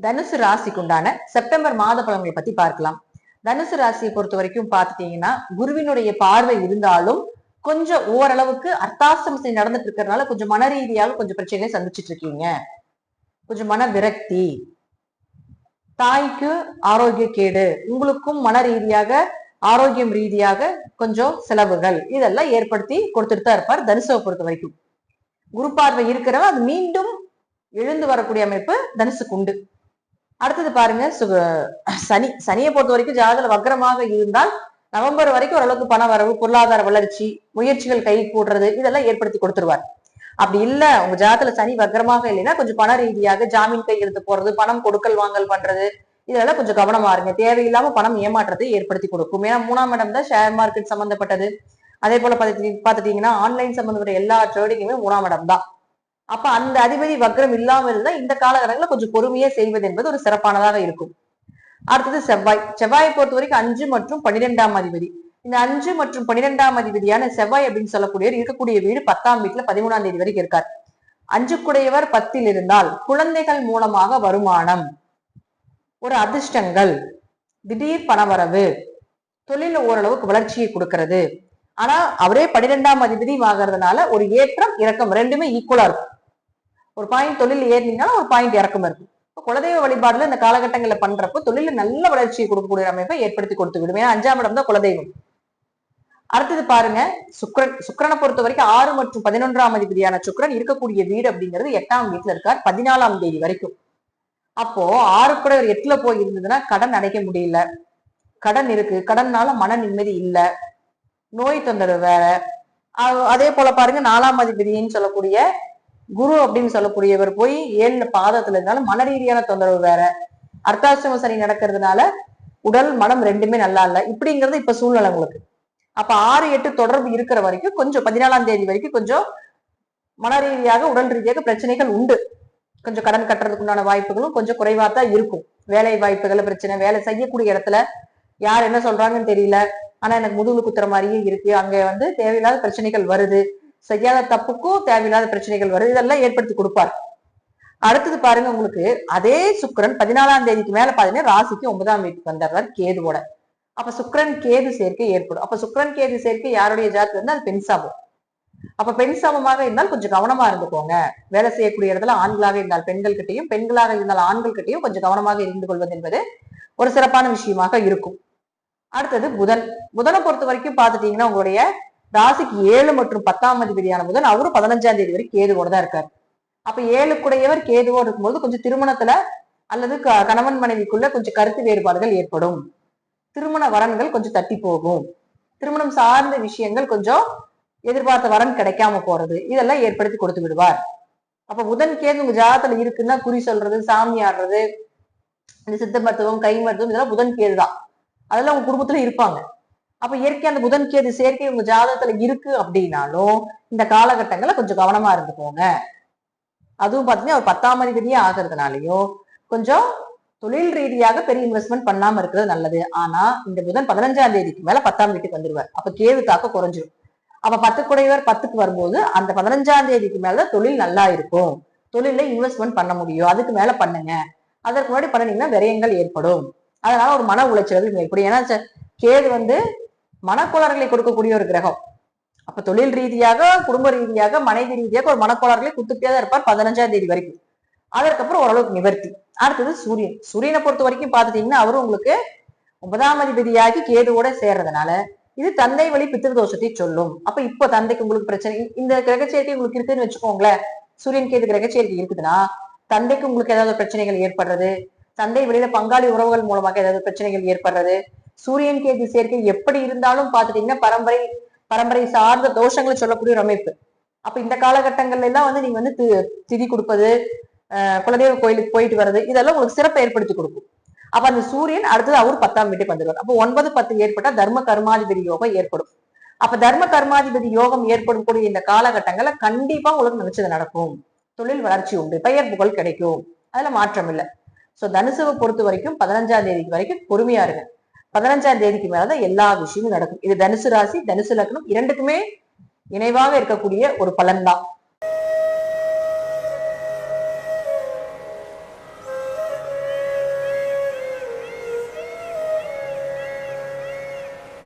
தனுசு ராசிக்கு உண்டான செப்டம்பர் மாத பலன்களை பத்தி பார்க்கலாம். தனுசு ராசியை பொறுத்த வரைக்கும் பாத்துட்டீங்கன்னா குருவினுடைய பார்வை இருந்தாலும் கொஞ்சம் ஓரளவுக்கு அர்த்தாஷ்டம நடந்துட்டு இருக்கிறதுனால கொஞ்சம் மன ரீதியாக கொஞ்சம் பிரச்சனைகளை சந்திச்சுட்டு இருக்கீங்க. கொஞ்சம் மன விரக்தி, தாய்க்கு ஆரோக்கிய கேடு, உங்களுக்கும் மன ரீதியாக ஆரோக்கியம் ரீதியாக கொஞ்சம் செலவுகள் இதெல்லாம் ஏற்படுத்தி கொடுத்துட்டு தான் இருப்பார். தனுசுவை பொறுத்த வரைக்கும் குரு பார்வை இருக்கிறவங்க அது மீண்டும் எழுந்து வரக்கூடிய அமைப்பு தனுசுக்கு உண்டு. அடுத்தது பாருங்க, சனியை பொறுத்த வரைக்கும் ஜாதகத்துல வக்ரமாக இருந்தால் நவம்பர் வரைக்கும் ஓரளவுக்கு பண வரவு, பொருளாதார வளர்ச்சி, முயற்சிகள் கை கூடுறது இதெல்லாம் ஏற்படுத்தி கொடுத்துருவார். அப்படி இல்ல உங்க ஜாதகத்துல சனி வக்ரமாக இல்லைன்னா கொஞ்சம் பண ரீதியாக ஜாமீன் கையெழுத்து போறது, பணம் கொடுக்கல் வாங்கல் பண்றது இதெல்லாம் கொஞ்சம் கவனமா இருங்க. தேவையில்லாம பணம் ஏமாற்றத்தை ஏற்படுத்தி கொடுக்கும். ஏன்னா 3ஆம் இடம் தான் ஷேர் மார்க்கெட் சம்பந்தப்பட்டது. அதே போல பாத்துட்டீங்கன்னா ஆன்லைன் சம்பந்தப்பட்ட எல்லா ட்ரேடிங்குமே 3ஆம் இடம் தான். அப்ப அந்த அதிபதி வக்ரம் இல்லாம இருந்தா இந்த காலகட்டங்களில் கொஞ்சம் பொறுமையே செய்வது என்பது ஒரு சிறப்பானதாக இருக்கும். அடுத்தது செவ்வாயை பொறுத்த வரைக்கும் 5 மற்றும் 12ஆம் அதிபதி. இந்த 5 மற்றும் 12ஆம் அதிபதியான செவ்வாய் அப்படின்னு சொல்லக்கூடியவர் இருக்கக்கூடிய வீடு 10ஆம் வீட்டுல 13ஆம் தேதி வரைக்கும் இருக்கார். 5 குடையவர் 10ல் இருந்தால் குழந்தைகள் மூலமாக வருமானம், ஒரு அதிர்ஷ்டங்கள், திடீர் பணவரவு, தொழில ஓரளவுக்கு வளர்ச்சியை கொடுக்கிறது. ஆனா அவரே 12ஆம் அதிபதி ஆகிறதுனால ஒரு ஏற்றம் இறக்கம் ரெண்டுமே ஈக்குவலா இருக்கும். ஒரு பாயிண்ட் தொழில் ஏறினீங்கன்னா ஒரு பாயிண்ட் இறக்கம் இருக்கும். குலதெய்வ வழிபாடுல இந்த காலகட்டங்களில் பண்றப்போ தொழில நல்ல வளர்ச்சியை கொடுக்கக்கூடிய அமைப்பை ஏற்படுத்தி கொடுத்து விடும். ஏன்னா 5ஆம் இடம் தான் குலதெய்வம். அடுத்தது பாருங்க, சுக்கிரனை பொறுத்த வரைக்கும் 6 மற்றும் 11ஆம் அதிபதியான சுக்கிரன் இருக்கக்கூடிய வீடு அப்படிங்கிறது 8ஆம் வீட்டுல இருக்கார் 14ஆம் தேதி வரைக்கும். அப்போ 6 கூட ஒரு 8ல போய் இருந்ததுன்னா கடன் அடைக்க முடியல, கடன் இருக்கு, கடன்னால மன நிம்மதி இல்ல, நோய் தொந்தரவு வேற. அதே போல பாருங்க 4ஆம் அதிபதினு சொல்லக்கூடிய குரு அப்படின்னு சொல்லக்கூடியவர் போய் 7ல பாதத்துல இருந்தாலும் மன ரீதியான தொந்தரவு வேற. அர்த்தாஷ்டம சனி நடக்கிறதுனால உடல் மனம் ரெண்டுமே நல்லா இல்ல. இப்படிங்கிறது இப்ப சூழ்நிலை உங்களுக்கு. அப்ப 6, 8 தொடர்பு இருக்கிற வரைக்கும் கொஞ்சம் 14ஆம் தேதி வரைக்கும் கொஞ்சம் மன ரீதியாக உடல் ரீதியாக பிரச்சனைகள் உண்டு. கொஞ்சம் கடன் கட்டுறதுக்கு உண்டான வாய்ப்புகளும் கொஞ்சம் குறைவா தான் இருக்கும். வேலை வாய்ப்புகள் பிரச்சனை, வேலை செய்யக்கூடிய இடத்துல யார் என்ன சொல்றாங்கன்னு தெரியல, ஆனா எனக்கு முதுகுல குத்துற மாதிரியே இருக்கு, அங்க தேவையில்லாத பிரச்சனைகள் வருது, செய்யாத தப்புக்கும் தேவையில்லாத பிரச்சனைகள் வருது, இதெல்லாம் ஏற்படுத்தி கொடுப்பார். அடுத்தது பாருங்க, உங்களுக்கு அதே சுக்கிரன் 14ஆம் தேதிக்கு மேல பாத்தீங்கன்னா ராசிக்கு 9ஆம் வீட்டுக்கு வந்துடுறார் கேதுவோட. அப்ப சுக்கிரன் கேது சேர்க்கை ஏற்படும். அப்ப சுக்கிரன் கேது சேர்க்கை யாருடைய ஜாதகத்துல இருந்தா அது பெண் சாபம். அப்ப பெண் சாபமாக இருந்தால் கொஞ்சம் கவனமா இருந்துக்கோங்க. வேலை செய்யக்கூடிய இடத்துல ஆண்களாக இருந்தால் பெண்கள் கிட்டையும், பெண்களாக இருந்தால் ஆண்கள் கிட்டையும் கொஞ்சம் கவனமாக இருந்து கொள்வது என்பது ஒரு சிறப்பான விஷயமாக இருக்கும். அடுத்தது புதனை பொறுத்த வரைக்கும் பாத்துட்டீங்கன்னா உங்களுடைய ராசிக்கு 7 மற்றும் 10ஆம் அதிபதியான புதன் அவரும் 15ஆம் தேதி வரை கேதுவோட தான் இருக்காரு. அப்ப 7 கூடையவர் கேதுவோடு இருக்கும்போது கொஞ்சம் திருமணத்துல அல்லது கணவன் மனைவிக்குள்ள கொஞ்சம் கருத்து வேறுபாடுகள் ஏற்படும். திருமண வரன்கள் கொஞ்சம் தட்டி போகும். திருமணம் சார்ந்த விஷயங்கள் கொஞ்சம் எதிர்பார்த்த வரன் கிடைக்காம போறது இதெல்லாம் ஏற்படுத்தி கொடுத்து விடுவார். அப்ப புதன் கேது உங்க ஜாதகத்துல இருக்குன்னா குறி சொல்றது, சாமி ஆடுறது, இந்த சித்த மருத்துவம், கை மருத்துவம் இதெல்லாம் புதன் கேது தான். அதெல்லாம் உங்க குடும்பத்துல இருப்பாங்க. அப்ப இயற்கை அந்த புதன் கேது சேர்க்கை உங்க ஜாதகத்துல இருக்கு அப்படின்னாலும் இந்த காலகட்டங்களை கொஞ்சம் கவனமா இருந்துக்கோங்க. அதுவும் பாத்தீங்கன்னா ஒரு 10ஆம் அதிபதியே ஆகிறதுனாலயும் கொஞ்சம் தொழில் ரீதியாக பெரிய இன்வெஸ்ட்மெண்ட் பண்ணாம இருக்கிறது நல்லது. ஆனா இந்த புதன் 15ஆம் தேதிக்கு மேல 10ஆம் வீட்டுக்கு வந்துருவார். அப்ப கேது தாக்க குறைஞ்சிடும். அப்ப 10 குடையவர் 10க்கு வரும்போது அந்த 15ஆம் தேதிக்கு மேலதான் தொழில் நல்லா இருக்கும், தொழில இன்வெஸ்ட்மெண்ட் பண்ண முடியும். அதுக்கு மேல பண்ணுங்க. அதற்கு முன்னாடி பண்ணீங்கன்னா விரயங்கள் ஏற்படும். அதனால ஒரு மன உளைச்சல்கள் ஏற்படும். ஏன்னா கேது மனக்கோளாறுகளை கொடுக்கக்கூடிய ஒரு கிரகம். அப்ப தொழில் ரீதியாக, குடும்ப ரீதியாக, மனைவி ரீதியாக ஒரு மனக்கோளாறுகளை குத்துட்டே தான் இருப்பார் 15ஆம் தேதி வரைக்கும். அதற்கப்புறம் ஓரளவுக்கு நிவர்த்தி. அடுத்தது சூரியனை பொறுத்த வரைக்கும் பாத்துட்டீங்கன்னா அவரும் உங்களுக்கு 9ஆம் அதிபதியாகி கேதுவோட சேர்றதுனால இது தந்தை வழி பித்திருதோஷத்தை சொல்லும். அப்ப இப்போ தந்தைக்கு உங்களுக்கு பிரச்சனை, இந்த கிரகச்சேர்க்கை உங்களுக்கு இருக்குன்னு வச்சுக்கோங்களேன், சூரியன் கேது கிரகச்சேர்க்கை இருக்குதுன்னா தந்தைக்கு உங்களுக்கு ஏதாவது பிரச்சனைகள் ஏற்படுறது, தந்தை வெளியில பங்காளி உறவுகள் மூலமாக ஏதாவது பிரச்சனைகள் ஏற்படுறது. சூரியன் கேது சேர்க்கை எப்படி இருந்தாலும் பாத்துட்டீங்கன்னா பரம்பரை சார்ந்த தோஷங்களை சொல்லக்கூடிய ஒரு அமைப்பு. அப்ப இந்த காலகட்டங்கள்ல எல்லாம் நீங்க திதி கொடுப்பது, குலதெய்வ கோயிலுக்கு போயிட்டு வர்றது இதெல்லாம் உங்களுக்கு சிறப்பை ஏற்படுத்தி கொடுக்கும். அப்ப அந்த சூரியன் அடுத்தது அவர் 10ஆம் வீட்டுக்கு வந்துடுவார். அப்போ 9, 10 ஏற்பட்டா தர்ம கர்மாதிபதி யோகம் ஏற்படும். அப்ப தர்ம கர்மாதிபதி யோகம் ஏற்படக்கூடிய இந்த காலகட்டங்கள்ல கண்டிப்பா உங்களுக்கு நினைச்சது நடக்கும். தொழில் வளர்ச்சி உண்டு, பெயர் புகழ் கிடைக்கும், அதுல மாற்றம் இல்லை. சோ தனுசுவை பொறுத்த வரைக்கும் 15ஆம் தேதிக்கு வரைக்கும் பொறுமையா இருங்க. 15ஆம் தேதிக்கு மேலதான் எல்லா விஷயமும் நடக்கும். இது தனுசு ராசி, தனுசு லக்னம் இரண்டுக்குமே இணைவாக இருக்கக்கூடிய ஒரு பலன் தான்.